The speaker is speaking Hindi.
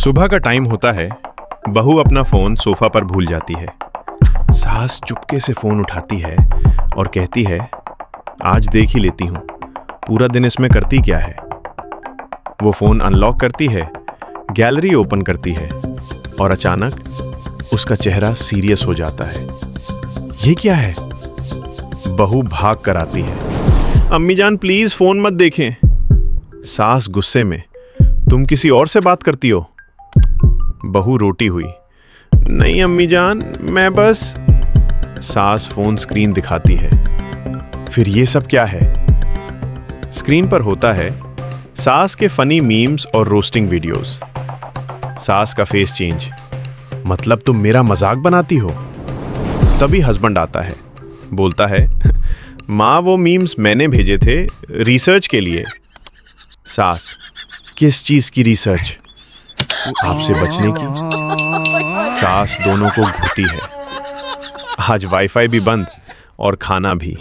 सुबह का टाइम होता है। बहू अपना फोन सोफा पर भूल जाती है। सास चुपके से फोन उठाती है और कहती है, आज देख ही लेती हूं पूरा दिन इसमें करती क्या है। वो फोन अनलॉक करती है, गैलरी ओपन करती है और अचानक उसका चेहरा सीरियस हो जाता है। ये क्या है? बहू भाग कर आती है। अम्मी जान प्लीज फोन मत देखें। सास गुस्से में, तुम किसी और से बात करती हो? बहू रोटी हुई, नहीं अम्मी जान मैं बस। सास फोन स्क्रीन दिखाती है। फिर ये सब क्या है? स्क्रीन पर होता है सास के फनी मीम्स और रोस्टिंग वीडियोस। सास का फेस चेंज, मतलब तुम मेरा मजाक बनाती हो? तभी हस्बैंड आता है, बोलता है, माँ वो मीम्स मैंने भेजे थे रिसर्च के लिए। सास, किस चीज की रिसर्च? आपसे बचने की। सास दोनों को घूरती है। आज वाईफाई भी बंद और खाना भी।